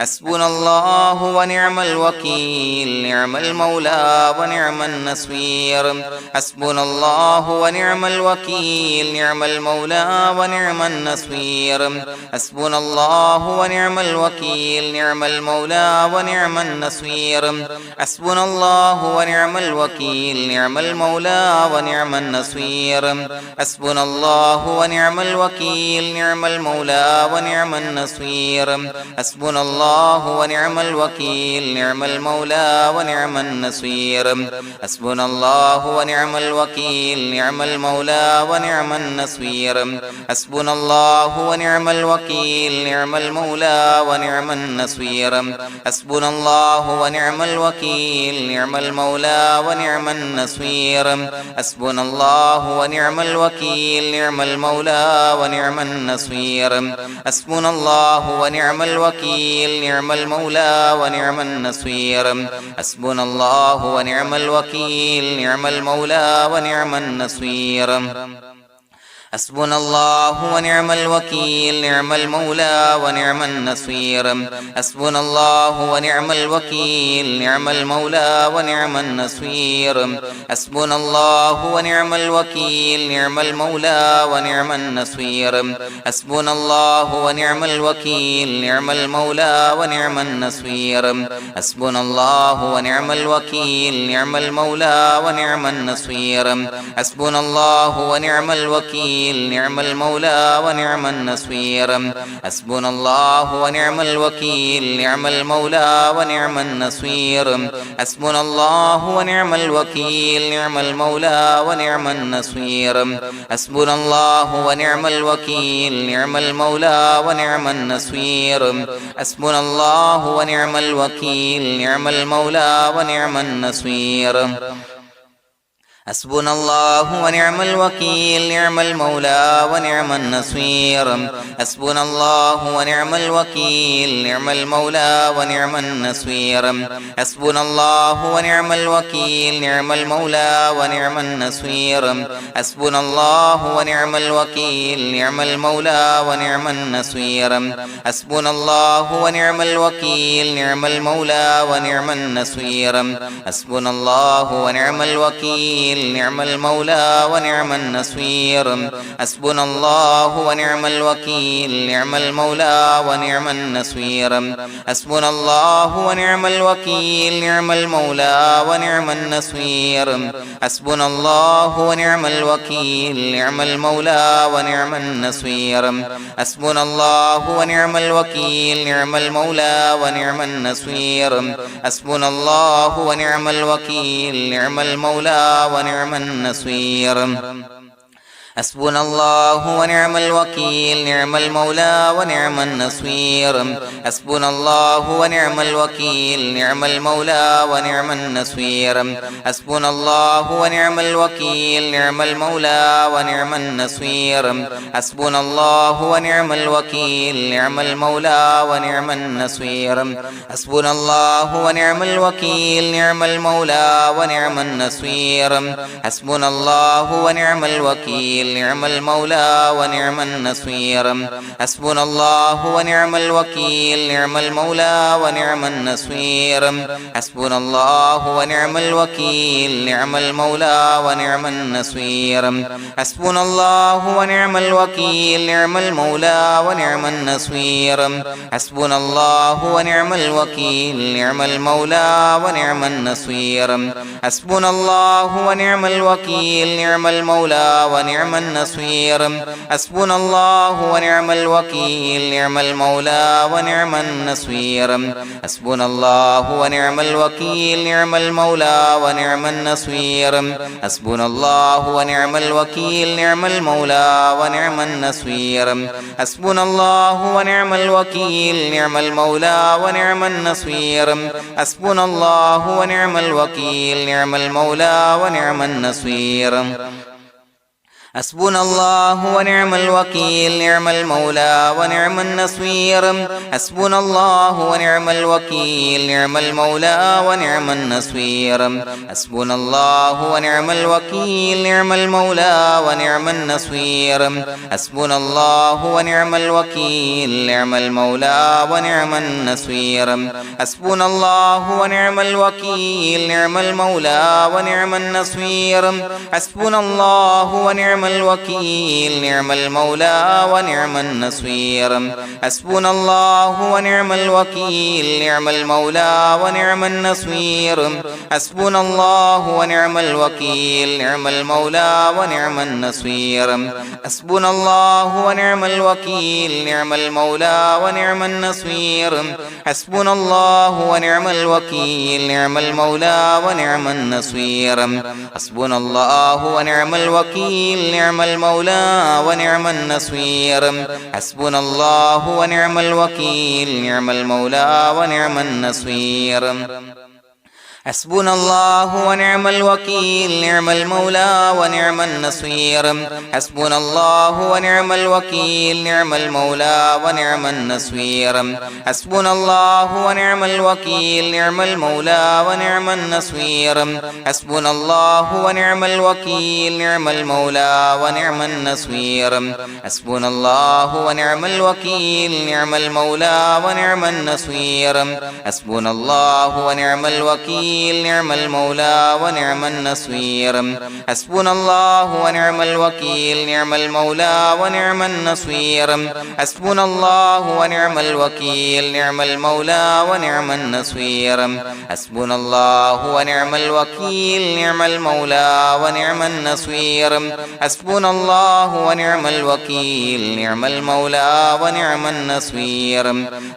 حسبنا الله ونعم الوكيل نعم المولى ونعم النصير حسبنا الله ونعم الوكيل نعم المولى ونعم النصير حسبنا الله ونعم الوكيل نعم المولى ونعم النصير حسبنا الله ونعم الوكيل نعم المولى ونعم النصير حسبنا الله ونعم الوكيل نعم المولى ونعم النصير حسبنا الله ونعم الوكيل نعم المولى ونعم النصير حسبنا الله ونعم الوكيل نعم المولى ونعم النصير حسبنا الله ونعم الوكيل نعم المولى ونعم النصير حسبنا الله ونعم الوكيل نعم المولى ونعم النصير حسبنا الله ونعم الوكيل نعم المولى ونعم النصير حسبنا الله ونعم الوكيل نعم المولى ونعم النصير حسبنا الله ونعم الوكيل نعم المولى ونعم النصير حسبنا الله ونعم الوكيل نعم المولى ونعم النصير حسبنا الله ونعم الوكيل نعم المولى ونعم النصير حسبنا الله ونعم الوكيل نعم المولى ونعم النصير حسبنا الله ونعم الوكيل نعم المولى ونعم النصير حسبنا الله ونعم الوكيل نعم المولى ونعم النصير حسبنا الله ونعم الوكيل نعم المولى ونعم النصير حسبنا الله ونعم الوكيل نعم المولى ونعم النصير حسبنا الله ونعم الوكيل نعم المولى ونعم النصير حسبنا الله ونعم الوكيل نعم المولى ونعم النصير حسبنا الله ونعم الوكيل نعم المولى ونعم النصير حسبنا الله ونعم الوكيل نعم المولى ونعم النصير حسبنا الله ونعم الوكيل نعم المولى ونعم النصير حسبنا الله ونعم الوكيل نعم المولى ونعم النصير حسبنا الله ونعم الوكيل نعم المولى ونعم النصير حسبنا الله ونعم الوكيل نعم المولى ونعم النصير حسبنا الله ونعم الوكيل نعم المولى ونعم النصير حسبنا الله ونعم الوكيل نعم المولى ونعم النصير حسبنا الله ونعم الوكيل نعم المولى ونعم النصير حسبنا الله ونعم الوكيل نعم المولى ونعم النصير حسبنا الله ونعم الوكيل نعم المولى ونعم النصير حسبنا الله ونعم الوكيل نعم المولى ونعم النصير حسبنا الله ونعم الوكيل نعم المولى ونعم النصير حسبنا الله ونعم الوكيل نعم المولى ونعم النصير حسبنا الله ونعم الوكيل نعم المولى ونعم النصير حسبنا الله ونعم الوكيل نعم المولى ونعم النصير حسبنا الله ونعم الوكيل نعم المولى ونعم النصير حسبنا الله ونعم الوكيل نعم المولى ونعم النصير حسبنا الله ونعم الوكيل نعم المولى ونعم النصير حسبنا الله ونعم الوكيل نعم المولى ونعم النصير حسبنا الله ونعم الوكيل نعم المولى ونعم النصير حسبنا الله ونعم الوكيل نعم المولى ونعم النصير حسبنا الله ونعم الوكيل نعم المولى ونعم النصير حسبنا الله ونعم الوكيل نعم المولى ونعم النصير حسبنا الله ونعم الوكيل نعم المولى ونعم النصير حسبنا الله ونعم الوكيل نعم المولى ونعم النصير حسبنا الله ونعم الوكيل نعم المولى ونعم النصير حسبنا الله ونعم الوكيل نعم المولى ونعم النصير حسبنا الله ونعم الوكيل نعم المولى ونعم النصير حسبنا الله ونعم الوكيل نعم المولى ونعم النصير حسبنا الله ونعم الوكيل نعم المولى ونعم النصير حسبنا الله ونعم الوكيل نعم المولى ونعم النصير حسبنا الله ونعم الوكيل نعم المولى ونعم النصير حسبنا الله ونعم الوكيل نعم المولى ونعم النصير حسبنا الله ونعم الوكيل نعم المولى ونعم النصير حسبنا الله ونعم الوكيل نعم المولى ونعم النصير حسبنا الله ونعم الوكيل نعم المولى ونعم النصير حسبنا الله ونعم الوكيل نعم المولى ونعم النصير حسبنا الله ونعم الوكيل نعم المولى ونعم النصير حسبنا الله ونعم الوكيل نعم المولى ونعم النصير حسبنا الله ونعم الوكيل نعم المولى ونعم النصير حسبنا الله ونعم الوكيل نعم المولى ونعم النصير حسبنا الله ونعم الوكيل نعم المولى ونعم النصير حسبنا الله ونعم الوكيل نعم المولى ونعم النصير حسبنا الله ونعم الوكيل نعم المولى ونعم النصير حسبنا الله ونعم الوكيل نعم المولى ونعم النصير حسبنا الله ونعم الوكيل نعم المولى ونعم النصير حسبنا الله ونعم الوكيل نعم المولى ونعم النصير حسبنا الله ونعم الوكيل نعم المولى ونعم النصير حسبنا الله ونعم الوكيل نعم المولى ونعم النصير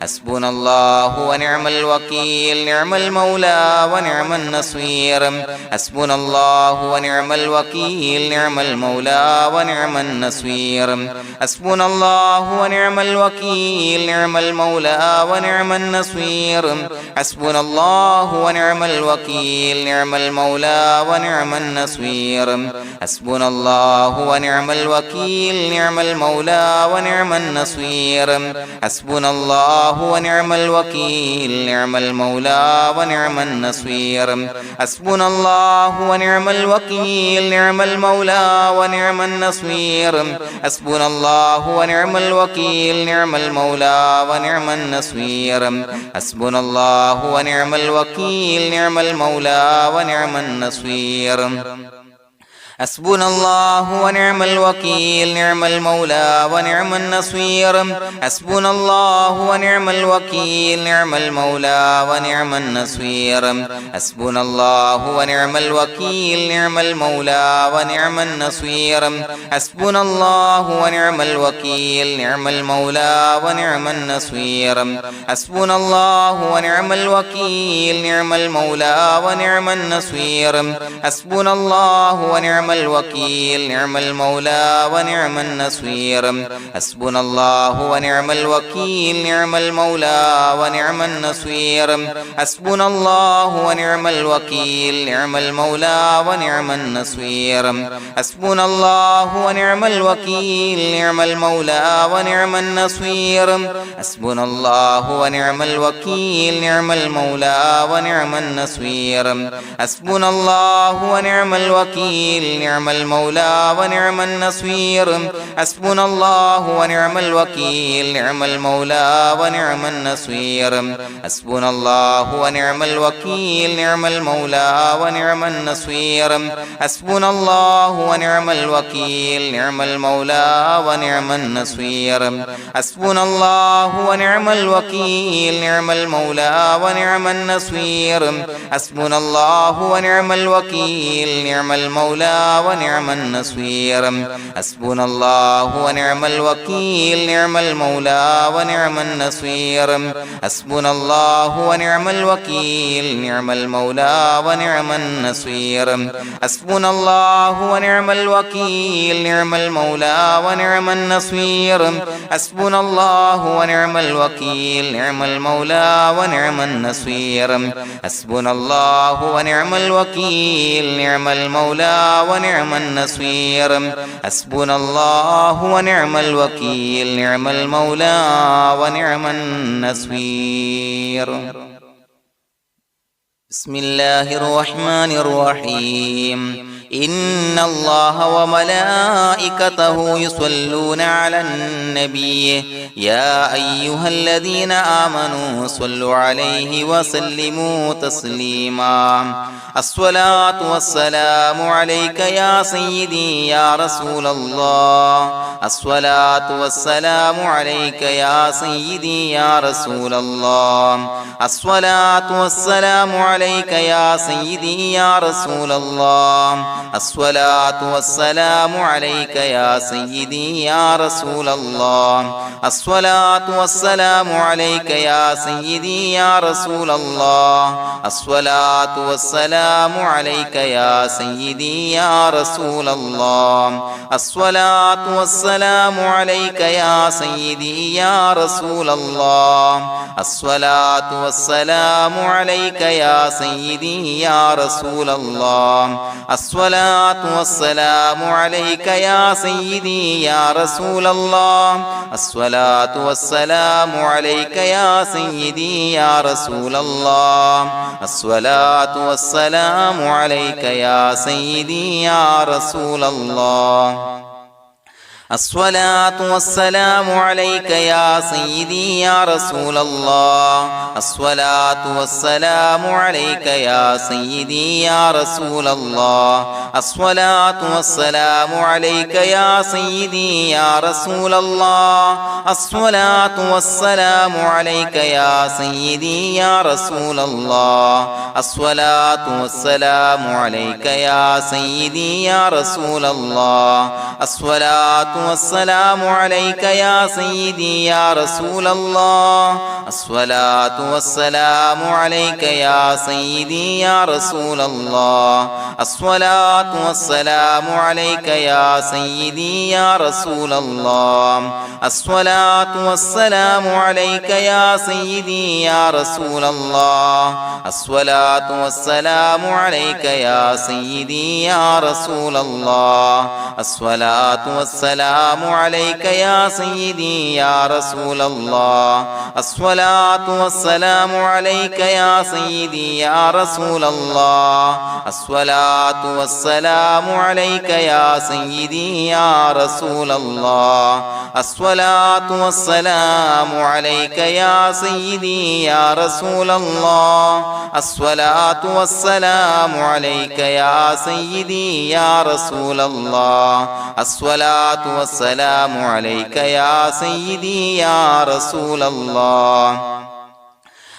حسبنا الله ونعم الوكيل نعم المولى ونعم النصير حسبنا الله ونعم الوكيل نعم المولى ونعم النصير حسبنا الله ونعم الوكيل نعم المولى ونعم النصير حسبنا الله ونعم الوكيل نعم المولى ونعم النصير حسبنا الله ونعم الوكيل نعم المولى ونعم النصير حسبنا الله ونعم الوكيل نعم المولى ونعم النصير حسبنا الله ونعم الوكيل نعم المولى ونعم النصير حسبنا الله ونعم الوكيل نعم المولى ونعم النصير حسبنا الله ونعم الوكيل نعم المولى ونعم النصير حسبنا الله ونعم الوكيل نعم المولى ونعم النصير حسبنا الله ونعم الوكيل نعم المولى ونعم النصير حسبنا الله ونعم الوكيل نعم المولى ونعم النصير حسبنا الله ونعم الوكيل نعم المولى ونعم النصير حسبنا الله ونعم الوكيل نعم المولى ونعم النصير حسبنا الله ونعم الوكيل نعم المولى ونعم النصير حسبنا الله ونعم الوكيل نعم المولى ونعم النصير حسبنا الله ونعم الوكيل نعم المولى ونعم النصير حسبنا الله ونعم الوكيل نعم المولى ونعم النصير حسبنا الله ونعم الوكيل نعم المولى ونعم النصير حسبنا الله ونعم الوكيل نعم المولى ونعم النصير حسبنا الله ونعم الوكيل نعم المولى ونعم النصير حسبنا الله ونعم الوكيل نعم المولى ونعم النصير حسبنا الله ونعم الوكيل نعم المولى ونعم النصير حسبنا الله ونعم الوكيل نعم المولى ونعم النصير حسبنا الله ونعم الوكيل نعم المولى ونعم النصير حسبنا الله ونعم الوكيل نعم المولى ونعم النصير حسبنا الله ونعم الوكيل نعم المولى ونعم النصير حسبنا الله ونعم الوكيل نعم المولى ونعم النصير حسبنا الله ونعم الوكيل نعم المولى ونعم النصير حسبنا الله ونعم الوكيل نعم المولى ونعم النصير حسبنا الله ونعم الوكيل نعم المولى ونعم النصير بسم الله الرحمن الرحيم إن الله وملائكته يصلون على النبي يا أيها الذين آمنوا صلوا عليه وسلموا تسليما الصلاة والسلام عليك يا سيدي يا رسول الله الصلاة والسلام عليك يا سيدي يا رسول الله الصلاة والسلام عليك يا سيدي يا رسول الله الصلاة والسلام عليك يا سيدي يا رسول الله الصلاة والسلام عليك يا سيدي يا رسول الله الصلاة والسلام عليك يا سيدي يا رسول الله الصلاة والسلام عليك يا سيدي يا رسول الله الصلاة والسلام عليك يا سيدي يا رسول الله الصلاة والسلام عليك يا سيدي يا رسول الله الصلاة والسلام عليك يا سيدي يا رسول الله الصلاة والسلام عليك يا سيدي يا رسول الله الصلاة والسلام عليك يا سيدي يا رسول الله الصلاة والسلام عليك يا سيدي يا رسول الله الصلاة والسلام عليك يا سيدي يا رسول الله الصلاة والسلام عليك يا سيدي يا رسول الله الصلاة والسلام عليك يا سيدي يا رسول الله الصلاة والسلام عليك يا سيدي يا رسول الله الصلاة والسلام عليك يا سيدي يا رسول الله الصلاة والسلام عليك يا سيدي يا رسول الله الصلاة والسلام عليك يا سيدي يا رسول الله الصلاة والسلام عليك يا سيدي يا رسول الله الصلاة والسلام عليك يا سيدي يا رسول الله الصلاة والسلام عليك يا سيدي يا رسول الله الصلاة والسلام عليك يا سيدي يا رسول الله الصلاة والسلام عليك يا سيدي يا رسول الله الصلاة والسلام عليك يا سيدي يا رسول الله الصلاة والسلام عليك يا سيدي يا رسول الله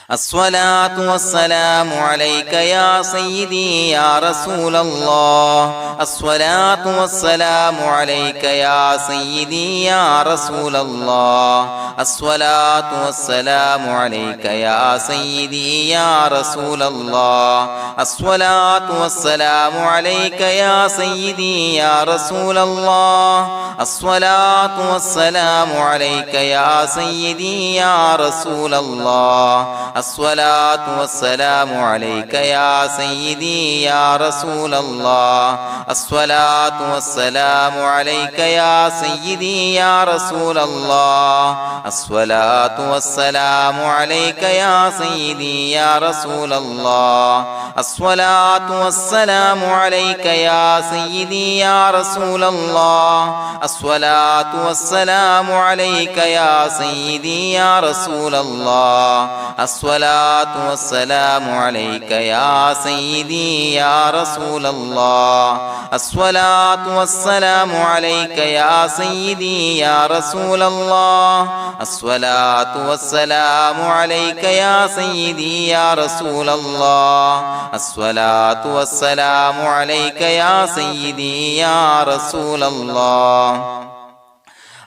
الصلاة والسلام عليك يا سيدي يا رسول الله الصلاة والسلام عليك يا سيدي يا رسول الله الصلاة والسلام عليك يا سيدي يا رسول الله الصلاة والسلام عليك يا سيدي يا رسول الله الصلاة والسلام عليك يا سيدي يا رسول الله الصلاة والسلام عليك يا سيدي يا رسول الله الصلاة والسلام عليك يا سيدي يا رسول الله الصلاة والسلام عليك يا سيدي يا رسول الله الصلاة والسلام عليك يا سيدي يا رسول الله الصلاة والسلام عليك يا سيدي يا رسول الله الصلاة والسلام عليك يا سيدي يا رسول الله الصلاة والسلام عليك يا سيدي يا رسول الله الصلاة والسلام عليك يا سيدي يا رسول الله الصلاة والسلام عليك يا سيدي يا رسول الله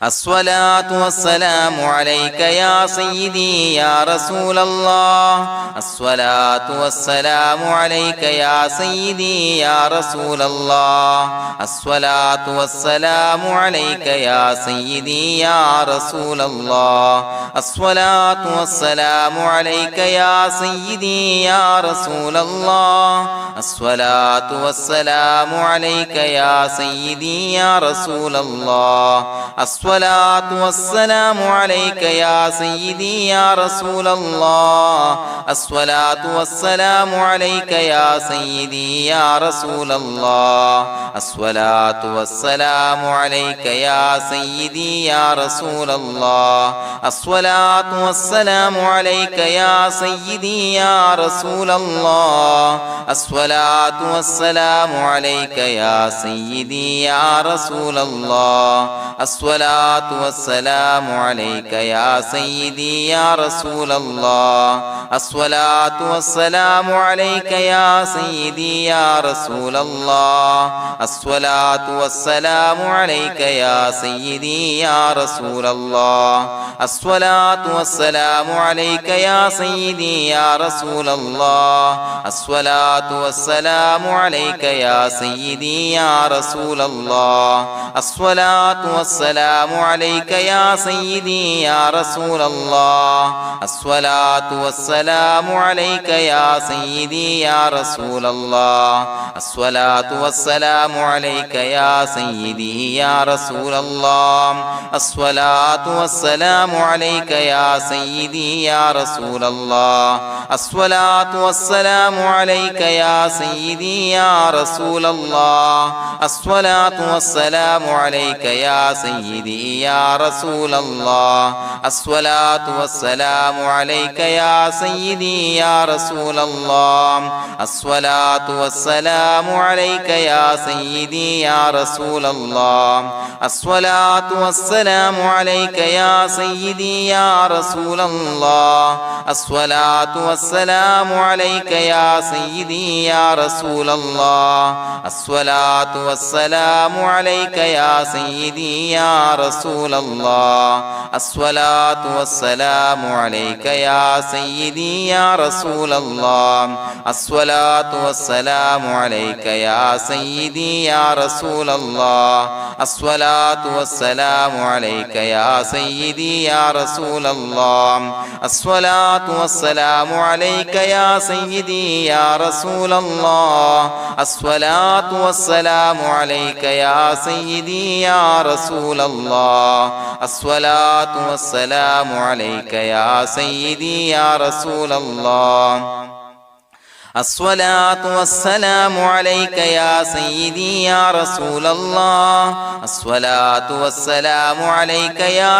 الصلاة والسلام عليك يا سيدي يا رسول الله. الصلاة والسلام عليك يا سيدي يا رسول الله. الصلاة والسلام عليك يا سيدي يا رسول الله. الصلاة والسلام عليك يا سيدي يا رسول الله. الصلاة والسلام عليك يا سيدي يا رسول الله. الصلاة والسلام عليك يا سيدي يا رسول الله. الصلاة والسلام عليك يا سيدي يا رسول الله. الصلاة والسلام عليك يا سيدي يا رسول الله. الصلاة والسلام عليك يا سيدي يا رسول الله. الصلاة والسلام عليك يا سيدي يا رسول الله. الصلاة والسلام عليك يا سيدي يا رسول الله. الصلاة والسلام عليك يا سيدي يا رسول الله. الصلاة والسلام عليك يا سيدي يا رسول الله. الصلاة والسلام عليك يا سيدي يا رسول الله. الصلاة والسلام عليك يا سيدي يا رسول الله. الصلاة والسلام عليك يا سيدي يا رسول الله. الصلاة والسلام عليك يا سيدي يا رسول الله. الصلاة والسلام عليك يا سيدي يا رسول الله. الصلاة والسلام عليك يا سيدي يا رسول الله. الصلاة والسلام عليك يا سيدي يا رسول الله. الصلاة والسلام عليك يا سيدي يا رسول الله. الصلاة والسلام عليك يا سيدي يا رسول الله. الصلاة والسلام عليك يا سيدي يا رسول الله. الصلاة والسلام عليك يا سيدي يا رسول الله. الصلاة والسلام عليك يا سيدي يا رسول الله. الصلاة والسلام عليك يا سيدي يا رسول الله. الصلاة والسلام عليك يا سيدي يا رسول الله. الصلاة والسلام عليك يا سيدي يا رسول الله. الصلاة والسلام عليك يا سيدي يا رسول الله. الصلاة والسلام عليك يا سيدي يا رسول الله. الصلاة والسلام عليك يا سيدي يا رسول الله. الصلاة والسلام عليك يا سيدي يا رسول الله. الصلاة والسلام عليك يا سيدي يا رسول الله. الصلاة والسلام عليك يا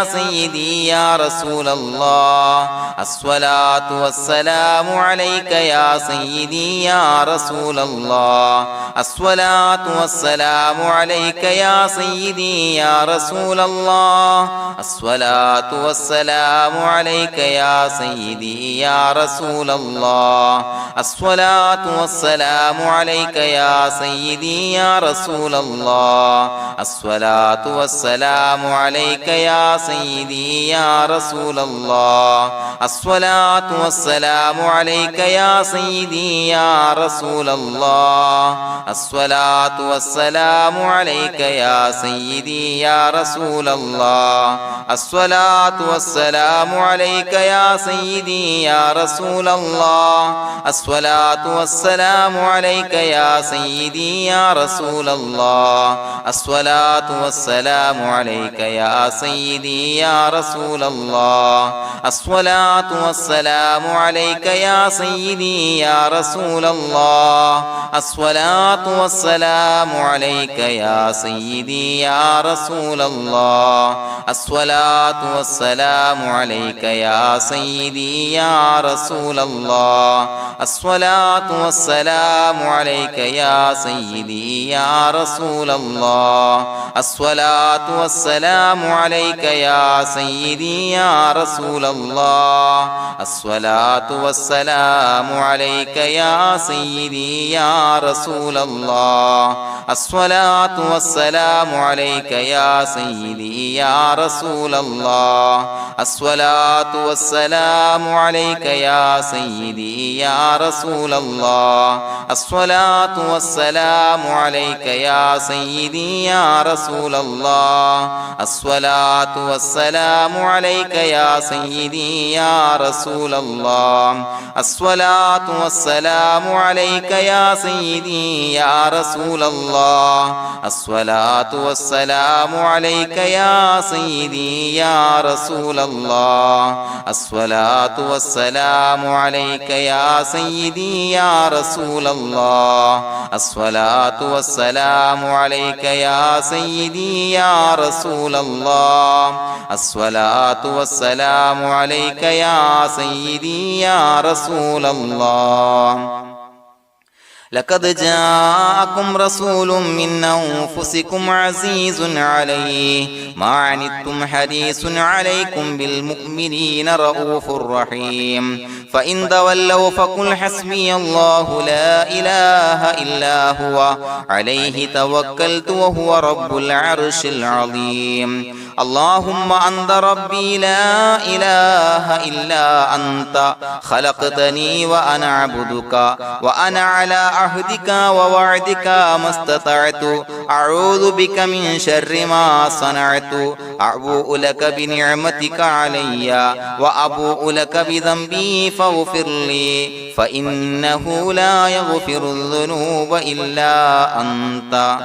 سيدي يا رسول الله. الصلاة والسلام عليك يا سيدي يا رسول الله. الصلاة والسلام عليك يا سيدي يا رسول الله. الصلاة والسلام عليك يا سيدي يا رسول الله. الصلاة والسلام عليك يا سيدي يا رسول الله. الصلاة والسلام عليك يا سيدي يا رسول الله. الصلاة والسلام عليك يا سيدي يا رسول الله. الصلاة والسلام عليك يا سيدي يا رسول الله. الصلاة والسلام عليك يا سيدي يا رسول الله. الصلاة والسلام عليك يا سيدي يا رسول الله. الصلاة والسلام عليك يا سيدي يا رسول الله. الصلاة والسلام عليك يا سيدي يا رسول الله. الصلاة والسلام عليك يا سيدي يا رسول الله. الصلاة والسلام عليك يا سيدي يا رسول الله. الصلاة الصلاة والسلام عليك يا سيدي يا رسول الله الصلاة والسلام عليك يا سيدي يا رسول الله الصلاة والسلام عليك يا سيدي يا رسول الله الصلاة والسلام عليك يا سيدي يا رسول الله الصلاة والسلام عليك يا سيدي يا رسول الله الصلاة والسلام عليك يا سيدي يا رسول الله الصلاة والسلام عليك يا سيدي يا رسول الله الصلاة والسلام عليك يا سيدي يا رسول الله الصلاة والسلام عليك يا سيدي يا رسول الله الصلاة والسلام عليك يا سيدي يا رسول الله الصلاة والسلام عليك يا سيدي يا رسول الله الصلاة والسلام عليك يا سيدي يا رسول الله لقد جاءكم رسول من أنفسكم عزيز عليه ما عنتم حريص عليكم بالمؤمنين رؤوف رحيم فإن تولوا فقل حسبي الله لا إله إلا هو عليه توكلت وهو رب العرش العظيم اللهم أنت ربي لا إله إلا أنت خلقتني وأنا عبدك وأنا على عهدك ووعدك ما استطعت أعوذ بك من شر ما صنعت أبوء لك بنعمتك علي وأبوء لك بذنبي فاغفر لي فإنه لا يغفر الذنوب إلا أنت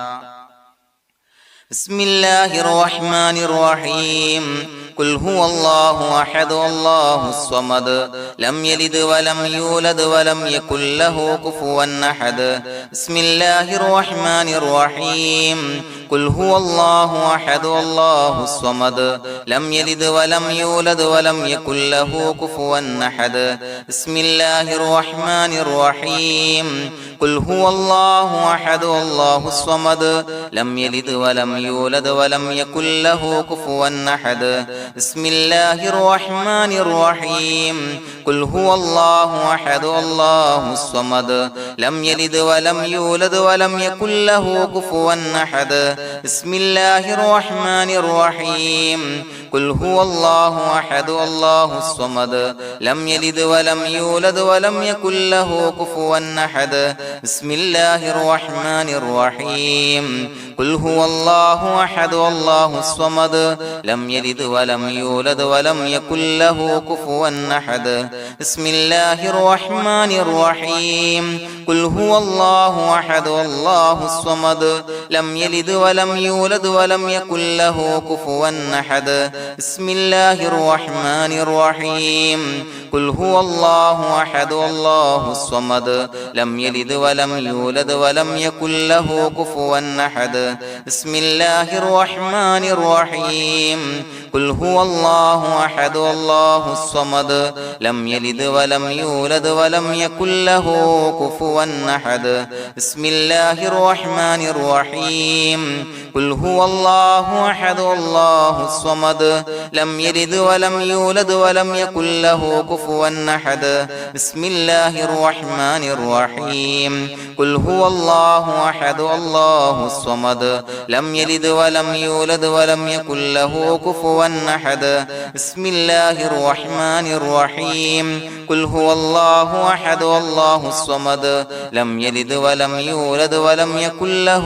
بسم الله الرحمن الرحيم قل هو الله أحد الله الصمد لم يلد ولم يولد ولم يكن له كفوا أحد بسم الله الرحمن الرحيم قل هو الله أحد الله الصمد لم يلد ولم يولد ولم يكن له كفوا أحد بسم الله الرحمن الرحيم قل هو الله أحد الله الصمد لم يلد ولم يولد ولم يكن له كفوا أحد بسم الله الرحمن الرحيم قل هو الله أحد الله الصمد لم يلد ولم يولد ولم يكن له كفوا أحد بسم الله الرحمن الرحيم قل هو الله أحد الله الصمد لم يلد ولم يولد ولم يكن له كفوا أحد بسم الله الرحمن الرحيم قل هو الله أحد الله الصمد لم يلد ولم يولد ولم يكن له كفوا أحد بسم الله الرحمن الرحيم قل هو الله أحد الله الصمد لم يلد ولم يولد ولم يكن له كفوا أحد بسم الله الرحمن الرحيم قل هو الله أحد الله الصمد لم يلد ولم يولد ولم يكن له كفوا أحد بسم الله الرحمن الرحيم قل هو الله أحد الله الصمد لم يلد ولم يولد ولم يكن له كفوا أحد بسم الله الرحمن الرحيم قل هو الله أحد الله الصمد لم يلد ولم يولد ولم يكن له كفوا أحد بسم الله الرحمن الرحيم قل هو الله أحد الله الصمد لم يلد ولم يولد ولم يكن له كفوا أحد بسم الله الرحمن الرحيم قل هو الله أحد الله الصمد لم يلد ولم يولد ولم يكن له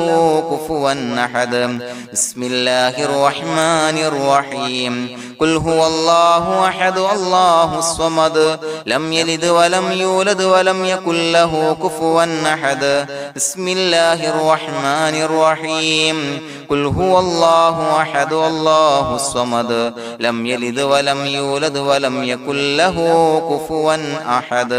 كفوا أحد بسم الله الرحمن الرحيم قل هو الله أحد الله الصمد لم يلد ولم يولد ولم يكن له كفوا أحد بسم الله الرحمن الرحيم قل هو الله أحد الله الصمد لم يلد ولم يولد ولم يكن له كفوا أحد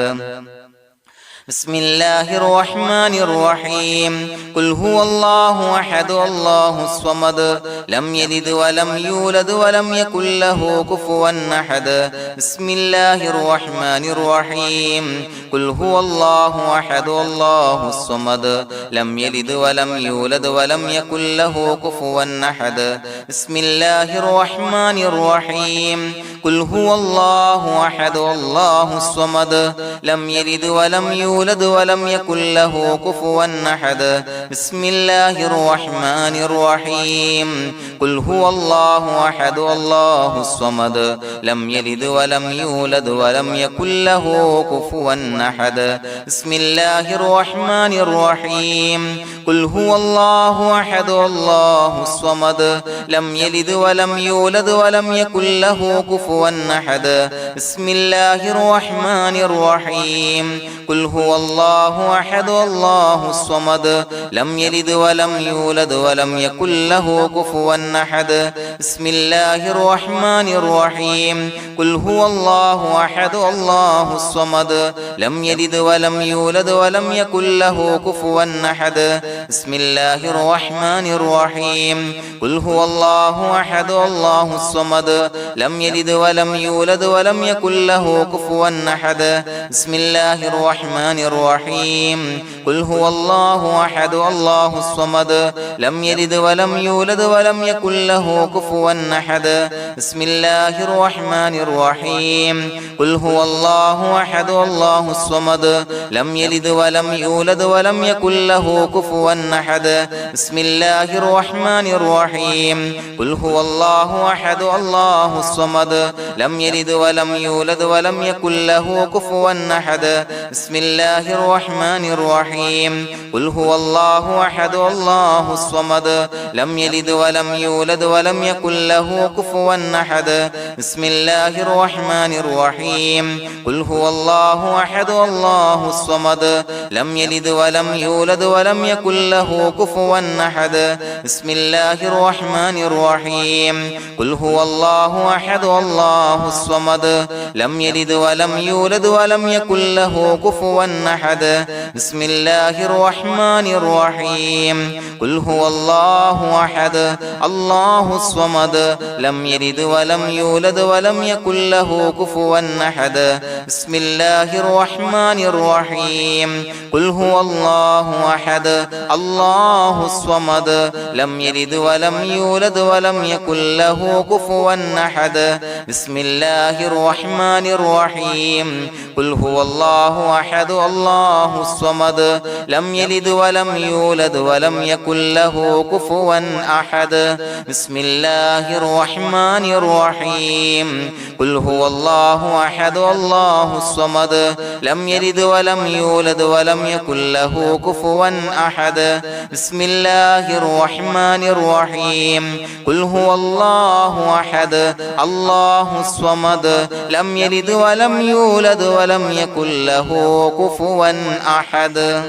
بسم الله الرحمن الرحيم قل هو الله أحد الله الصمد لم يلد ولم يولد ولم يكن له كفوا أحد بسم الله الرحمن الرحيم قل هو الله أحد الله الصمد لم يلد ولم يولد ولم يكن له كفوا أحد بسم الله الرحمن الرحيم قل هو الله أحد الله الصمد لم يلد ولم يولد ولم يكن له كفوا أحد بسم الله الرحمن الرحيم قل هو الله أحد الله الصمد لم يلد ولم يولد ولم يكن له كفوا أحد بسم الله الرحمن الرحيم قل هو الله أحد الله الصمد لم يلد ولم يولد ولم يكن له كفوا أحد بسم الله الرحمن الرحيم قل هو الله أحد الله الصمد لم يلد ولم يولد ولم يكن له كفوا أحد بسم الله الرحمن الرحيم قل هو الله أحد الله الصمد لم يلد ولم يولد ولم يكن له كفوا أحد بسم الله الرحمن الرحيم قل هو الله أحد الله الصمد لم يلد ولم يولد ولم يكن له كفوا أحد بسم الله الرحمن الرحيم قل هو الله أحد الله الصمد لم يلد ولم يولد ولم يكن له كفوا أحد بسم الله الرحمن الرحيم قل هو الله أحد الله الصمد لم يلد ولم يولد ولم يكن له كفوا أحد بسم الله الرحمن الرحيم قل هو الله أحد الله الصمد لم يلد ولم يولد ولم يكن له كفوا أحد بسم الله الرحمن الرحيم قل هو الله أحد الله الصمد لم يلد ولم يولد ولم يكن له كفوا أحد بسم الله الرحمن الرحيم قل هو الله أحد الله الصمد لم يلد ولم يولد ولم يكن له كفوا أحد بسم الله الرحمن الرحيم قل هو الله أحد الله الصمد لم يلد ولم يولد ولم يكن له كفوا أحد بسم الله الرحمن الرحيم قل هو الله أحد الله الصمد لم يلد ولم يولد ولم يكن له كفوا أحد بسم الله الرحمن الرحيم قل هو الله أحد الله الصمد لم يلد ولم يولد ولم يكن له كفوا أحد بسم الله الرحمن الرحيم قل هو الله أحد الله الصمد لم يلد ولم يولد ولم يكن له كفوا أحد بسم الله الرحمن الرحيم قل هو الله أحد الله الصمد لم يلد ولم يولد ولم يكن له كفوا أحد بسم الله الرحمن الرحيم قل هو الله أحد الله الصمد لم يلد ولم يولد ولم يكن له كفوا أحد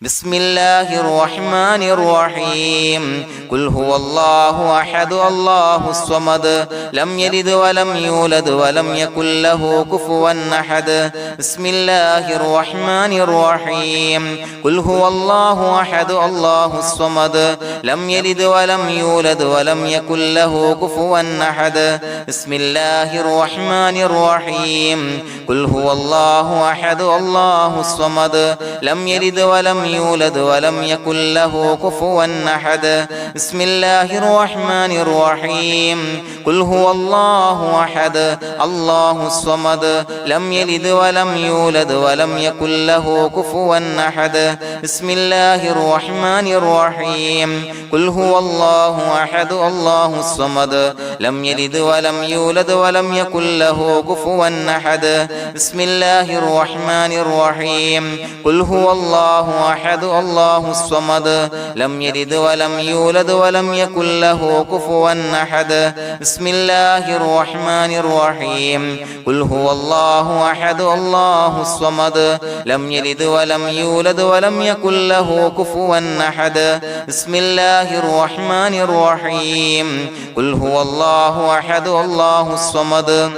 بسم الله الرحمن الرحيم قل هو الله أحد الله الصمد لم يلد ولم يولد ولم يكن له كفوا أحد بسم الله الرحمن الرحيم قل هو الله أحد الله الصمد لم يلد ولم يولد ولم يكن له كفوا أحد بسم الله الرحمن الرحيم قل هو الله أحد الله الصمد لم يلد ولم يولد ولم يكن له كفوا أحد بسم الله الرحمن الرحيم قل هو الله أحد الله الصمد لم يلد ولم يولد ولم يكن له كفوا أحد بسم الله الرحمن الرحيم قل هو الله أحد الله الصمد لم يلد ولم يولد ولم يكن له كفوا أحد بسم الله الرحمن الرحيم قل هو الله أحد الله الصمد لم يلد ولم يولد ولم يكن له كفوا أحد بسم الله الرحمن الرحيم قل هو الله أحد الله الصمد لم يلد ولم يولد ولم يكن له كفوا أحد بسم الله الرحمن الرحيم قل هو الله أحد الله الصمد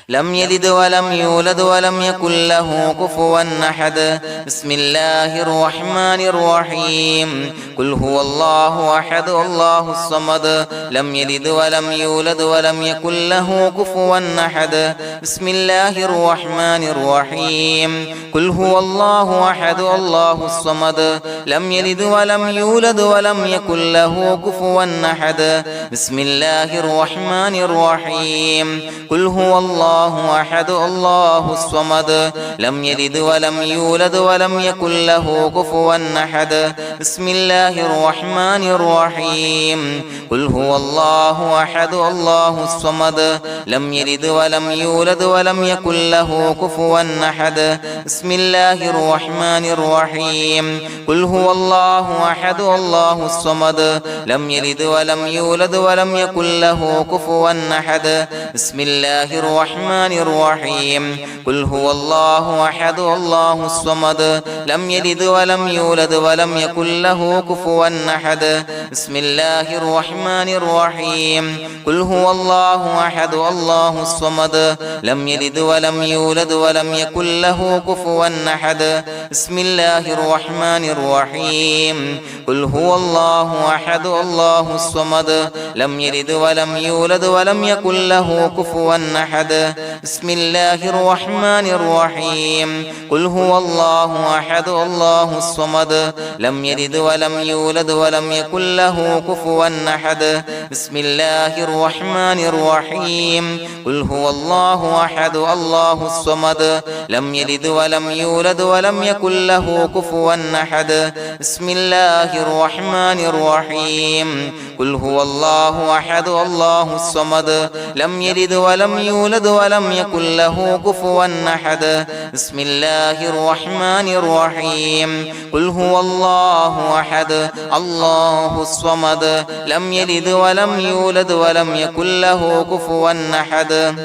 لم يلد ولم يولد ولم يكن له كفوا أحد بسم الله الرحمن الرحيم قل هو الله أحد الله الصمد لم يلد ولم يولد ولم يكن له كفوا أحد بسم الله الرحمن الرحيم قل هو الله أحد الله الصمد لم يلد ولم يولد ولم يكن له كفوا أحد بسم الله الرحمن الرحيم قل هو الله أحد الله الصمد لم يلد ولم يولد ولم يكن له كفوا أحد بسم الله الرحمن الرحيم قل هو الله أحد الله الصمد لم يلد ولم يولد ولم يكن له كفوا أحد بسم الله الرحمن الرحيم قل هو الله أحد الله الصمد لم يلد ولم يولد ولم يكن له كفوا أحد بسم الله الرحمن الرحيم قل هو الله أحد الله الصمد لم يلد ولم يولد ولم يكن له كفوا أحد بسم الله الرحمن الرحيم قل هو الله أحد الله الصمد لم يلد ولم يولد ولم يكن له كفوا أحد بسم الله الرحمن الرحيم قل هو الله أحد الله الصمد لم يلد ولم يولد ولم يكن له كفوا أحد بسم الله الرحمن الرحيم قل هو الله أحد الله الصمد لم يلد ولم يولد ولم يكن له كفوا أحد بسم الله الرحمن الرحيم قل هو الله أحد الله الصمد لم يلد ولم يولد ولم يكن له كفوا أحد بسم الله الرحمن الرحيم قل هو الله أحد الله الصمد لم يلد ولم يولد ولم يكن له كفوا أحد بسم الله الرحمن الرحيم قل هو الله أحد الله الصمد لم يلد ولم يولد ولم يكن له كفوا أحد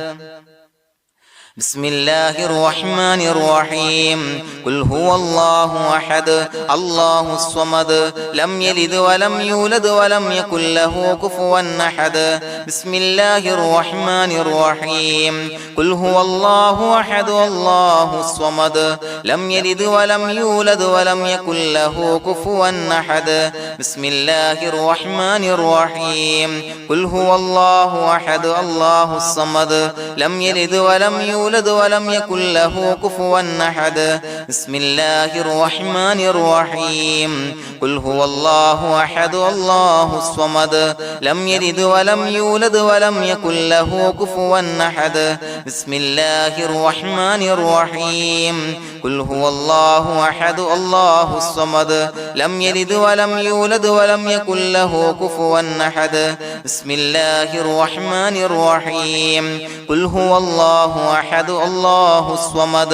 بسم الله الرحمن الرحيم قل هو الله أحد الله الصمد لم يلد ولم يولد ولم يكن له كفوا أحد بسم الله الرحمن الرحيم قل هو الله أحد الله الصمد لم يلد ولم يولد ولم يكن له كفوا أحد بسم الله الرحمن الرحيم قل هو الله أحد الله الصمد لم يلد ولم يولد ولم يكن له كفوا أحد بسم الله الرحمن الرحيم قل هو الله أحد الله الصمد لم يلد ولم يولد ولم يكن له كفوا أحد بسم الله الرحمن الرحيم قل هو الله أحد الله الصمد لم يلد ولم يولد ولم يكن له كفوا أحد بسم الله الرحمن الرحيم قل هو الله أحد الله الصمد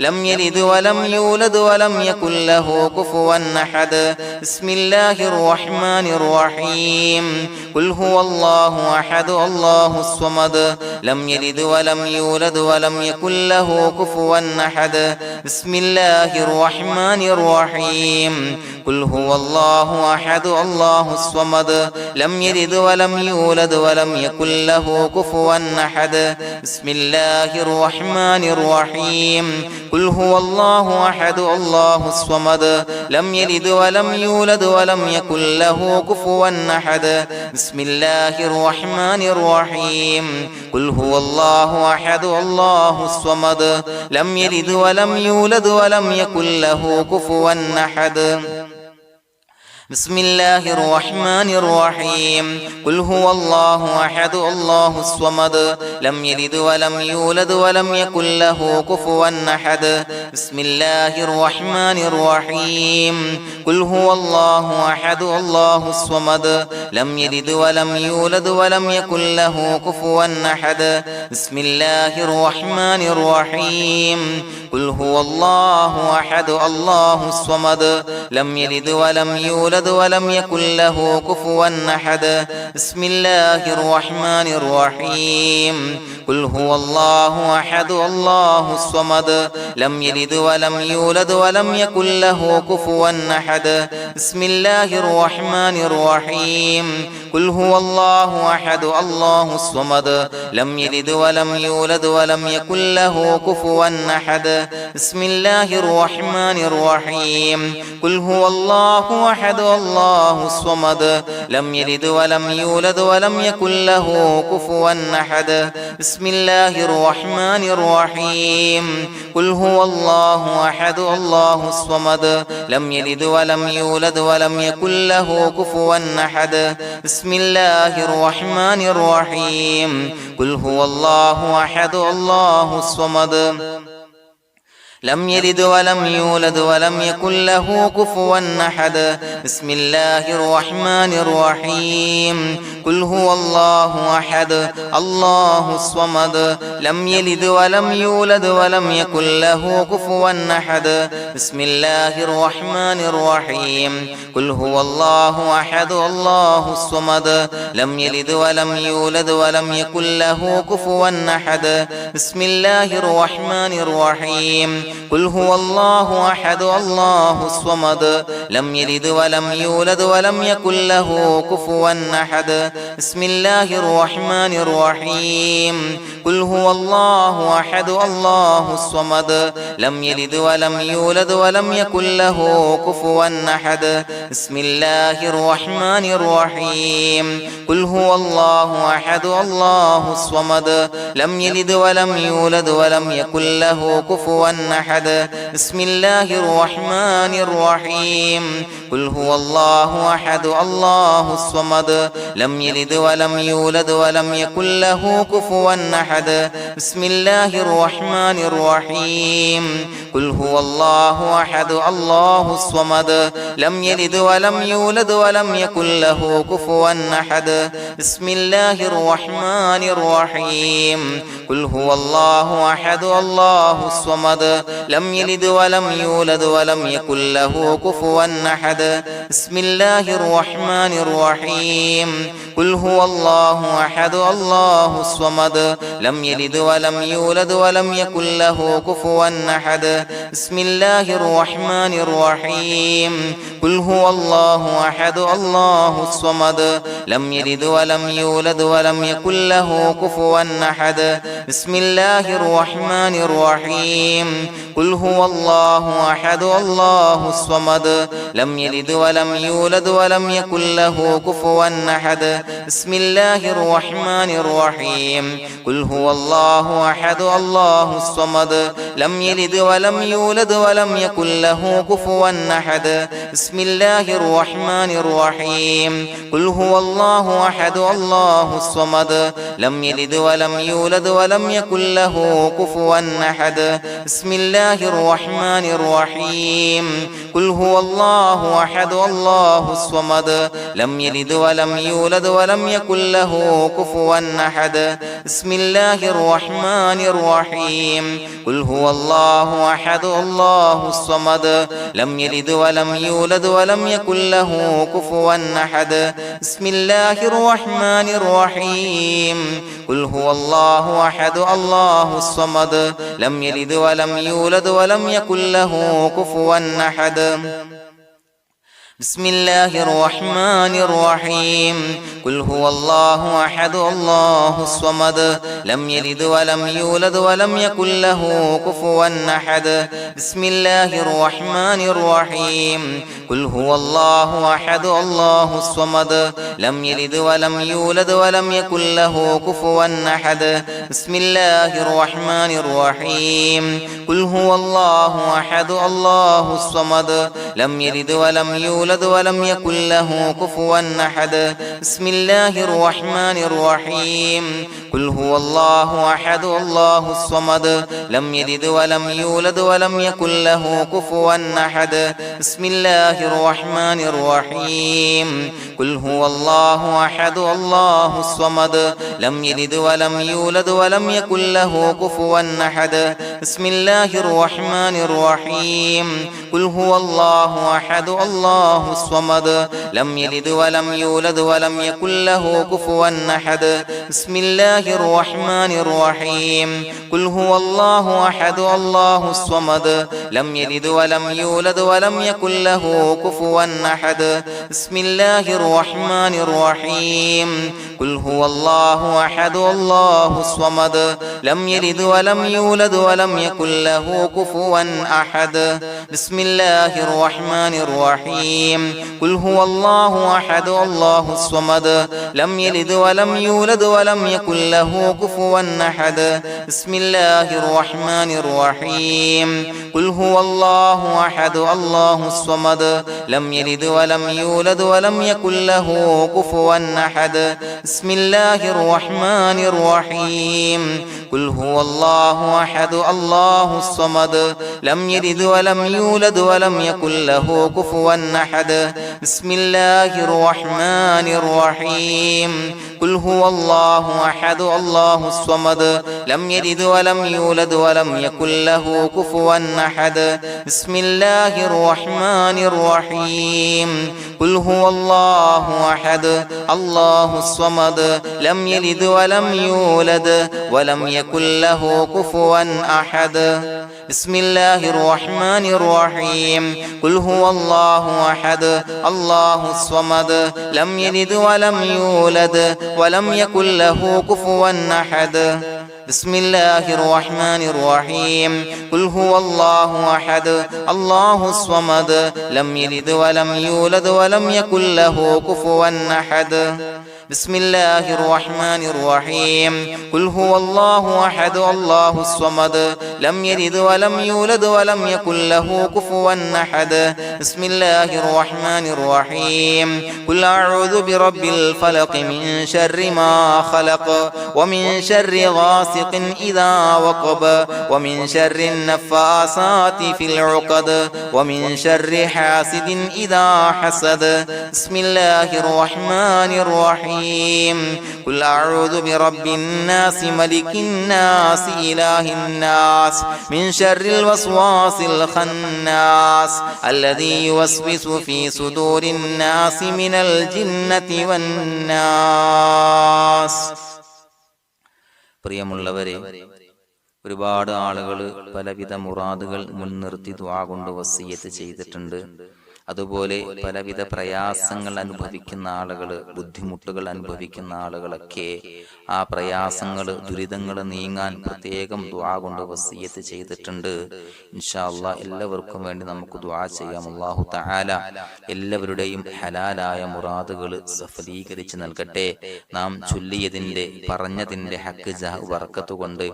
لم يلد ولم يولد ولم يكن له كفوا أحد بسم الله الرحمن الرحيم قل هو الله أحد الله الصمد لم يلد ولم يولد ولم يكن له كفوا أحد بسم الله الرحمن الرحيم قل هو الله أحد الله الصمد لم يلد ولم يولد ولم يكن له كفوا أحد بسم الله الرحمن الرحيم قل هو الله أحد الله الصمد لم يلد ولم يولد ولم يكن له كفوا أحد بسم الله الرحمن الرحيم قل هو الله أحد الله الصمد لم يلد ولم يولد ولم يكن له كفوا أحد بسم الله الرحمن الرحيم قل هو الله أحد الله الصمد لم يلد ولم يولد ولم يكن له كفوا أحد بسم الله الرحمن الرحيم قل هو الله أحد الله الصمد لم يلد ولم يولد ولم يكن له كفوا أحد بسم الله الرحمن الرحيم قل هو الله أحد الله الصمد لم يلد ولم يولد ولم يكن له كفوا أحد بسم الله الرحمن الرحيم قل هو الله أحد الله الصمد لم يلد ولم يولد ولم يكن له كفوا أحد أحد بسم الله الرحمن الرحيم قل هو الله أحد الله الصمد لم يلد ولم يولد ولم يكن له كفوا أحد بسم الله الرحمن الرحيم قل هو الله أحد الله الصمد لم يلد ولم يولد ولم يكن له كفوا أحد بسم الله الرحمن الرحيم قل هو الله أحد الله الصمد لم يلد ولم يولد ولم يكن له كفوا أحد بسم الله الرحمن الرحيم قل هو الله أحد الله الصمد لم يلد ولم يولد ولم يكن له كفوا أحد بسم الله الرحمن الرحيم قل هو الله أحد الله الصمد لم يلد ولم يولد ولم يكن له كفوا أحد بسم الله الرحمن الرحيم قل هو الله أحد الله الصمد لم يلد ولم يولد ولم يكن له كفوا أحد بسم الله الرحمن الرحيم قل هو الله أحد الله الصمد لم يلد ولم يولد ولم يكن له كفوا أحد بسم الله الرحمن الرحيم قل هو الله أحد الله الصمد لم يلد ولم يولد ولم يكن له كفوا أحد بسم الله الرحمن الرحيم قل هو الله أحد الله الصمد لم يلد ولم يولد ولم يكن له كفوا أحد بسم الله الرحمن الرحيم قل هو الله أحد الله الصمد لم يلد ولم يولد ولم يكن له كفوا أحد بسم الله الرحمن الرحيم قل هو الله أحد الله الصمد لم يلد ولم يولد ولم يكن له كفوا أحد بسم الله الرحمن الرحيم قل هو الله أحد الله الصمد لم يلد ولم يولد ولم يكن له كفوا أحد بسم الله الرحمن الرحيم قل هو الله أحد الله الصمد لم يلد ولم يولد ولم يكن له كفوا أحد بسم الله الرحمن الرحيم قل هو الله أحد الله الصمد لم يلد ولم يولد ولم يكن له كفوا أحد بسم الله الرحمن الرحيم قل هو الله أحد الله الصمد لم يلد ولم يولد ولم يكن له كفوا أحد بسم الله الرحمن الرحيم قل هو الله أحد الله الصمد لم يلد ولم يولد ولم يكن له كفوا أحد بسم الله الرحمن الرحيم قل هو الله أحد الله الصمد لم يلد ولم يولد ولم يكن له كفوا أحد بسم الله الرحمن الرحيم قل هو الله أحد الله الصمد لم يلد ولم يولد ولم يكن له كفوا أحد بسم الله الرحمن الرحيم قل هو الله أحد الله الصمد لم يلد ولم يولد ولم يكن له كفوا أحد بسم الله الرحمن الرحيم قل هو الله أحد الله الصمد لم يلد ولم يولد ولم يكن له كفوا أحد بسم الله الرحمن الرحيم قل هو الله أحد الله الصمد لم يلد ولم يولد ولم يكن له كفوا أحد بسم الله الرحمن الرحيم قل هو الله أحد الله الصمد لم يلد ولم يولد ولم يكن له كفوا أحد بسم الله الرحمن الرحيم قل هو الله أحد الله الصمد لم يلد ولم يولد ولم يكن له كفوا أحد بسم الله الرحمن الرحيم قل هو الله أحد الله الصمد لم يلد ولم يولد ولم يكن له كفوا أحد بسم الله الرحمن الرحيم قل هو الله أحد الله الصمد لم يلد ولم يولد ولم يكن له كفوا أحد بسم الله الرحمن الرحيم قل هو الله الله أحد الله الصمد لم يلد ولم يولد ولم يكن له كفوا أحد بسم الله الرحمن الرحيم قل هو الله أحد الله الصمد لم يلد ولم يولد ولم يكن له كفوا أحد بسم الله الرحمن الرحيم قل هو الله أحد الله الصمد لم يلد ولم يولد ولم يكن له كفوا أحد بسم الله الرحمن الرحيم قل هو الله أحد الله الصمد لم يلد ولم يولد ولم يكن له كفوا أحد بسم الله الرحمن الرحيم قل هو الله أحد الله الصمد لم يلد ولم يولد ولم يكن له كفوا أحد بسم الله الرحمن الرحيم قل هو الله أحد الله الصمد لم يلد ولم يولد ولم يكن له كفوا أحد بسم الله الرحمن الرحيم قل هو الله أحد الله الصمد لم يلد ولم يولد ولم يكن له كفوا أحد بسم الله الرحمن الرحيم قل هو الله أحد الله الصمد لم يلد ولم يولد ولم يكن له كفوا أحد بسم الله الرحمن الرحيم قل هو الله أحد الله الصمد لم يلد ولم يولد ولم يكن له كفوا أحد بسم الله الرحمن الرحيم قل هو الله أحد الله الصمد لم يلد ولم يولد ولم يكن له كفوا أحد بسم الله الرحمن الرحيم قل هو الله أحد الله الصمد لم يلد ولم يولد ولم يكن له كفوا أحد بسم الله الرحمن الرحيم قل أعوذ برب الفلق من شر ما خلق ومن شر غاسق إذا وقب ومن شر النفاثات في العقد ومن شر حاسد إذا حسد بسم الله الرحمن الرحيم قل أعوذ برب الناس ملك الناس إله الناس من شر الوسواس الخناس الذي يوسوس في صدور الناس من الجنة والناس. പ്രിയമുള്ളവരെ, ഒരുപാട് ആളുകൾ പലവിധ മുറാദുകൾ മുൻനിർത്തി ദുആ കൊണ്ട് വസിയ്യത്ത് ചെയ്തിട്ടുണ്ട്. അതുപോലെ പലവിധ പ്രയാസങ്ങൾ അനുഭവിക്കുന്ന ആളുകൾ, ബുദ്ധിമുട്ടുകൾ അനുഭവിക്കുന്ന ആളുകളൊക്കെ ആ പ്രയാസങ്ങൾ, ദുരിതങ്ങൾ നീങ്ങാൻ പ്രത്യേകം ദുആ കൊണ്ട് വസിയ്യത്ത് ചെയ്തിട്ടുണ്ട്. ഇൻഷാ അല്ലാഹ് എല്ലാവർക്കും വേണ്ടി നമുക്ക് ദുആ ചെയ്യാം. അല്ലാഹു തആല എല്ലാവരുടെയും ഹലാലായ മുറാദുകൾ സഫലീകരിച്ച് നൽകട്ടെ. നാം ചൊല്ലിയതിൻ്റെ, പറഞ്ഞതിൻ്റെ ഹക്ക് ജാഹ് ബർക്കത്ത് കൊണ്ട്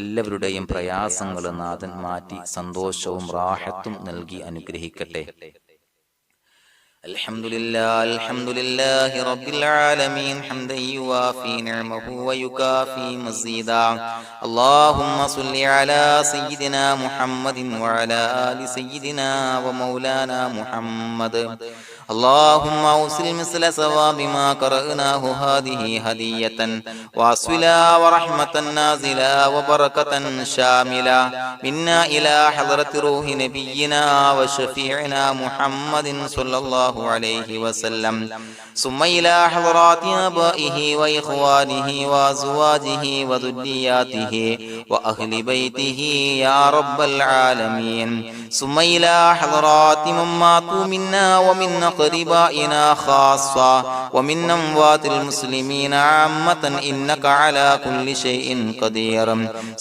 എല്ലാവരുടെയും പ്രയാസങ്ങൾ നാഥൻ മാറ്റി സന്തോഷവും റാഹത്തും നൽകി അനുഗ്രഹിക്കട്ടെ. الحمد لله رب العالمين حمدا يوافي نعمه ويكافي مزيدا. اللهم صل على سيدنا محمد وعلى آل سيدنا ومولانا محمد. اللهم أوصل مثل ثواب ما قرأناه هذه هدية واصلا ورحمة نازلا وبركة شاملة منا إلى حضرة روح نبينا وشفيعنا محمد صلى الله عليه وسلم، ثم إلى حضرات آبائه وإخوانه وأزواجه وذرياته وأهل بيته يا رب العالمين، ثم إلى حضرات من ماتوا منا ومن أقربائنا خاصة ومن أموات المسلمين عامة إنك على كل شيء قدير،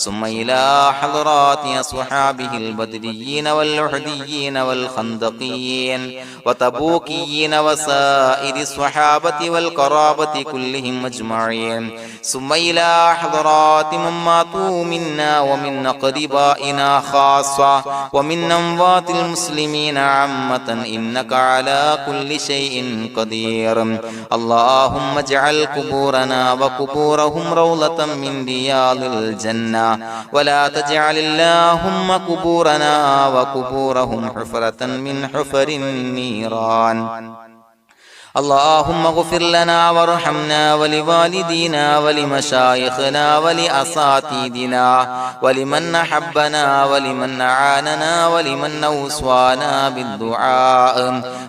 ثم إلى حضرات أصحابه البدريين والأحديين والخندقيين وتبوكيين وسائر الصحابة والقرابة كلهم أجمعين، ثم إلى حضرات من ماتوا منا ومن أقربائنا خاصة ومن أموات المسلمين عامة إنك على كل شيء قدير. اللهم اجعل قبورنا وقبورهم روضة من رياض الجنة، ولا تجعل اللهم قبورنا وقبورهم حفرة من حفر النيران. اللهم اغفر لنا وارحمنا ولوالدينا ولمشايخنا ولأساتذتنا ولمن أحبنا ولمن أعاننا ولمن أوصانا بالدعاء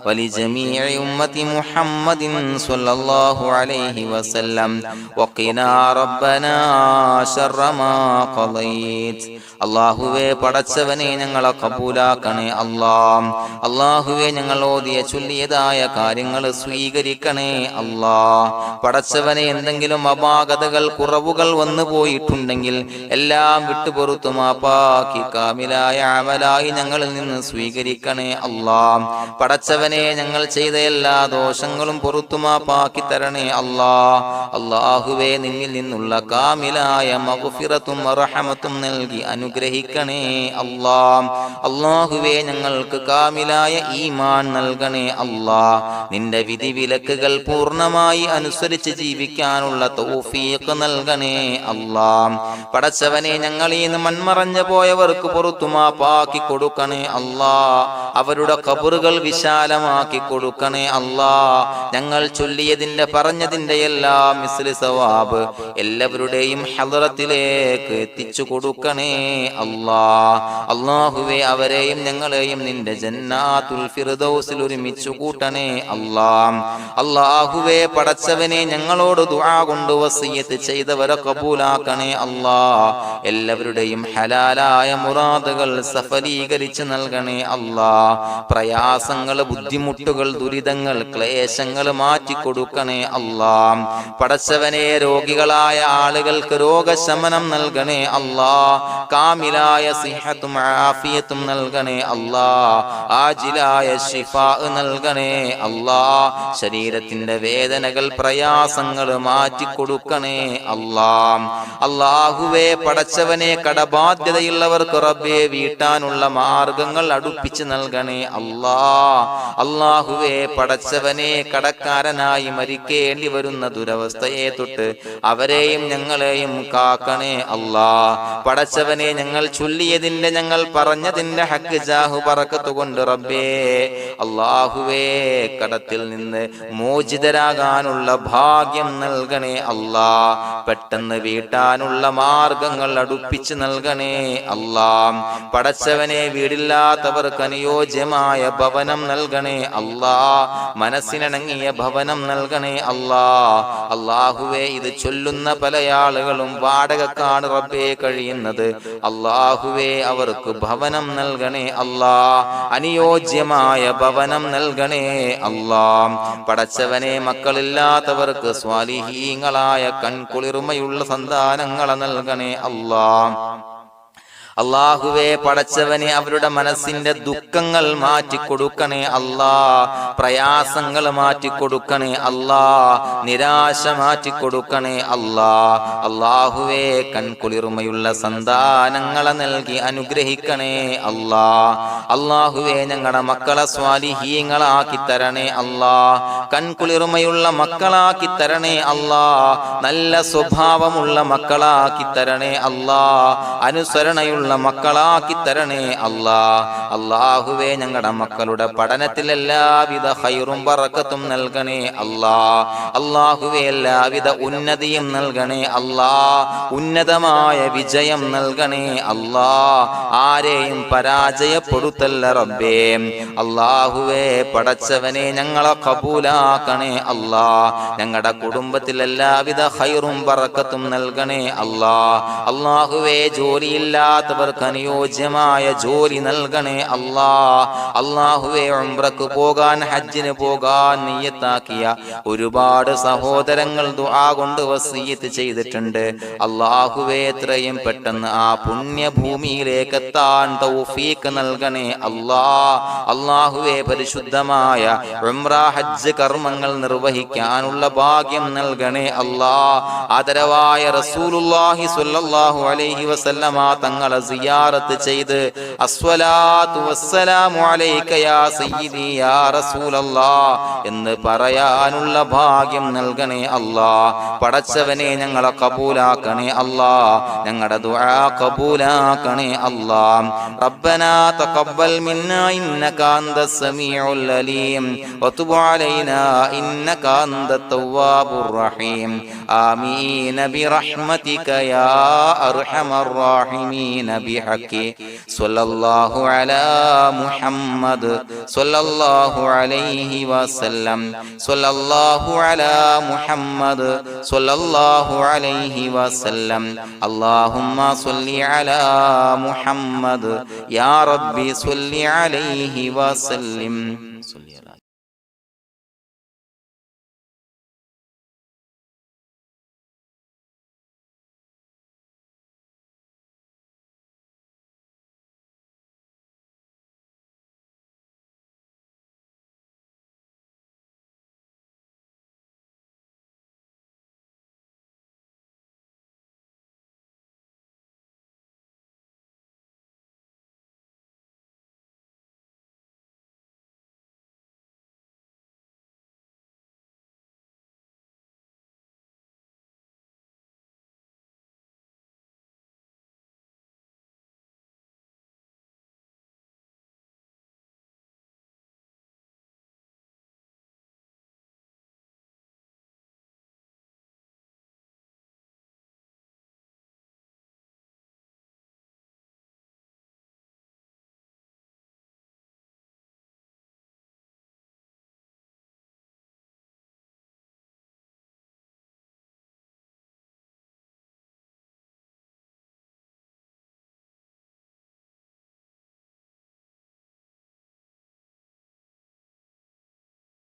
ولجميع أمة محمد صلى الله عليه وسلم وقنا ربنا شر ما قضيت. അള്ളാഹുവേ പടച്ചവനെ ഞങ്ങളെ കബൂലാക്കണേ അല്ലാഹ്. അള്ളാഹുവേ ഞങ്ങൾ ഓതിയ ചൊല്ലിയതായ കാര്യങ്ങൾ സ്വീകരിക്കണേ അല്ലാഹ്. പടച്ചവനെ എന്തെങ്കിലും അപാകതകൾ കുറവുകൾ വന്നു പോയിട്ടുണ്ടെങ്കിൽ എല്ലാം വിട്ടുപുറത്തു മാപ്പാക്കി കാമിലായ അമലായി ഞങ്ങളിൽ നിന്ന് സ്വീകരിക്കണേ അല്ലാഹ്. പടച്ചവനെ ഞങ്ങൾ ചെയ്ത എല്ലാ ദോഷങ്ങളും പുറത്തു മാപ്പാക്കി തരണേ അല്ലാഹ്. അള്ളാഹുവേ നിന്നിൽ നിന്നുള്ള കാമിലായ മഗ്ഫിറത്തും റഹ്മത്തും നൽകി അനുഗ്രഹിക്കണേ അല്ലാഹ്. അല്ലാഹുവേ ഞങ്ങൾക്ക് കാമിലായ ഈമാൻ നൽകണേ അല്ലാഹ്. നിന്റെ വിധി വിലക്കുകൾ പൂർണ്ണമായി അനുസരിച്ച് ജീവിക്കാനുള്ള തൗഫീഖ് നൽകണേ അല്ലാഹ്. പടച്ചവനെ ഞങ്ങളിൽ നിന്ന് മൺമറഞ്ഞു പോയവർക്ക് പുറത്തു മാപ്പാക്കി കൊടുക്കണേ അല്ലാഹ്. അവരുടെ ഖബറുകൾ വിശാലമാക്കി കൊടുക്കണേ അല്ലാഹ്. ഞങ്ങൾ ചൊല്ലിയതിന്റെ പറഞ്ഞതിന്റെ എല്ലാം മിസ്ലി സവാബ് എല്ലാവരുടെയും ഹളറത്തിലേക്ക് എത്തിച്ചു കൊടുക്കണേ അല്ലാഹ്. അല്ലാഹുവേ അവരെയും ഞങ്ങളെയും നിന്റെ ജന്നാത്തുൽ ഫിർദൗസിൽ ഒരുമിച്ചു കൂട്ടണേ അല്ലാഹ്. അല്ലാഹുവേ പടച്ചവനെ ഞങ്ങളോട് ദുആ കൊണ്ട് വസിയത്ത് ചെയ്തവരെ കബൂലാക്കണേ അല്ലാഹ്. എല്ലാവരുടെയും ഹലാലായ മുറാദുകൾ സഫലീകരിച്ച് നൽകണേ അല്ലാഹ്. പ്രയാസങ്ങൾ, ബുദ്ധിമുട്ടുകൾ, ദുരിതങ്ങൾ, ക്ലേശങ്ങൾ മാറ്റി കൊടുക്കണേ അല്ലാഹ്. പടച്ചവനെ രോഗികളായ ആളുകൾക്ക് രോഗശമനം നൽകണേ അല്ലാഹ്. കാമിലായ സിഹത്തും ആഫിയത്തും നൽകണേ അല്ലാഹ്. ആജിലായ ശിഫാ നൽകണേ അല്ലാഹ്. ശരീരത്തിന്റെ വേദനകൾ, പ്രയാസങ്ങൾ മാറ്റി കൊടുക്കണേ അല്ലാഹ്. അല്ലാഹുവേ പടച്ചവനെ കടബാധ്യതയുള്ളവർക്ക് റബ്ബേ വീട്ടാനുള്ള മാർഗങ്ങൾ അടുപ്പിച്ച് നൽകണേ അല്ലാഹ്. അല്ലാഹുവേ പടച്ചവനെ കടക്കാരനായി മരിക്കേണ്ടി വരുന്ന ദുരവസ്ഥയെ തൊട്ട് അവരെയും ഞങ്ങളെയും കാക്കണേ അല്ലാഹ്. പടച്ചവനെ ഞങ്ങൾ ചൊല്ലിയതിന്റെ, ഞങ്ങൾ പറഞ്ഞതിന്റെ ഹക്ക് ജാഹു ബറക്കത്ത് കൊണ്ട് റബ്ബേ അല്ലാഹുവേ കടത്തിൽ നിന്ന് മോചിതരാകാനുള്ള ഭാഗ്യം നൽകണേ അല്ലാഹ്. പെട്ടെന്ന് വീട്ടാനുള്ള മാർഗങ്ങൾ അടുപ്പിച്ച് നൽകണേ അല്ലാഹ്. പടച്ചവനെ വീടില്ലാത്തവർക്ക് അനുയോജ്യമായ ഭവനം നൽകണേ അല്ലാഹ്. മനസ്സിനിണങ്ങിയ ഭവനം നൽകണേ അല്ലാഹ്. അല്ലാഹുവേ ഇത് ചൊല്ലുന്ന പല ആളുകളും വാടകക്കാണ് റബ്ബേ കഴിയുന്നത്. അല്ലാഹുവേ അവർക്ക് ഭവനം നൽകണേ അല്ലാഹ്. അനുയോജ്യമായ ഭവനം നൽകണേ അല്ലാഹ്. പടച്ചവനെ മക്കളില്ലാത്തവർക്ക് സ്വാലിഹീങ്ങളായ കൺകുളിർമയുള്ള സന്താനങ്ങളെ നൽകണേ അല്ലാഹ്. അല്ലാഹുവേ പടച്ചവനെ അവരുടെ മനസ്സിന്റെ ദുഃഖങ്ങൾ മാറ്റിക്കൊടുക്കണേ അല്ലാഹ്. പ്രയാസങ്ങൾ മാറ്റിക്കൊടുക്കണേ അല്ലാഹ്. നിരാശ മാറ്റിക്കൊടുക്കണേ അല്ലാഹ്. അല്ലാഹുവേ കൺകുളിർമയുള്ള സന്താനങ്ങളെ നൽകി അനുഗ്രഹിക്കണേ അല്ലാഹ്. അല്ലാഹുവേ ഞങ്ങളുടെ മക്കളെ സ്വാലിഹീങ്ങളാക്കി തരണേ അല്ലാഹ്. കൺകുളിർമയുള്ള മക്കളാക്കി തരണേ അല്ലാഹ്. നല്ല സ്വഭാവമുള്ള മക്കളാക്കി തരണേ അല്ലാഹ്. അനുസരണയുള്ള മക്കളാക്കി തരണേ അല്ലാഹ്. അല്ലാഹുവേ ഞങ്ങളുടെ മക്കളുടെ പഠനത്തിൽ എല്ലാവിധ ഖൈറും ബറക്കത്തും നൽകണേ അല്ലാഹ്. അല്ലാഹുവേ എല്ലാവിധ ഉന്നതിയും നൽകണേ അല്ലാഹ്. ഉന്നതമായ വിജയം നൽകണേ അല്ലാഹ്. ആരെയും പരാജയപ്പെടുത്തല്ല റബ്ബേ. അല്ലാഹുവേ പടച്ചവനെ ഞങ്ങളെ കബൂലാക്കണേ അല്ലാഹ്. ഞങ്ങളുടെ കുടുംബത്തിൽ എല്ലാവിധ ഖൈറും ബറക്കത്തും നൽകണേ അല്ലാഹ്. അല്ലാഹുവേ ജോലിയില്ലാത്ത ർക്ക് അനുയോജ്യമായ ജോലി നൽകണേ അല്ലാഹ്. അല്ലാഹുവേ ഉംറക്ക് പോകാൻ, ഹജ്ജിന് പോകാൻ നിയ്യത്താക്കിയ ഒരുപാട് സഹോദരങ്ങൾ ദുആ കൊണ്ട് വസിയത്ത് ചെയ്തിട്ടുണ്ട്. അല്ലാഹുവേ എത്രയും പെട്ടെന്ന് ആ പുണ്യഭൂമിയിലേക്ക് എത്താൻ തൗഫീഖ് നൽകണേ അല്ലാഹ്. അല്ലാഹുവേ പരിശുദ്ധമായ ഉംറ ഹജ്ജ് കർമ്മങ്ങൾ നിർവഹിക്കാനുള്ള ഭാഗ്യം നൽകണേ അല്ലാഹ്. ആദരവായ റസൂലുള്ളാഹി സ്വല്ലല്ലാഹു അലൈഹി വസല്ലമ തങ്ങളെ സിയാറത്ത് ചെയ്ത് അസ്സലാത്തു വസ്സലാമു അലൈക യാ സയ്യിദി യാ റസൂലല്ലാഹ് എന്ന് പറയാനുള്ള ഭാഗ്യം നൽകണേ അല്ലാഹ്. പടച്ചവനെ ഞങ്ങളെ കബൂലാക്കണേ അല്ലാഹ്. ഞങ്ങളുടെ ദുആ കബൂലാക്കണേ അല്ലാഹ്. റബ്ബനാ തഖബ്ബൽ മിന്നാ ഇന്നക അന്തസ് സമീഉൽ അലീം വതുബ് അലൈനാ علينا إنك أنت التواب الرحيم آمين برحمتك يا أرحم الراحمين بحق صلى الله على محمد صلى الله عليه وسلم صلى الله على محمد صلى الله عليه وسلم اللهم صل على محمد يا ربي صل عليه وسلم.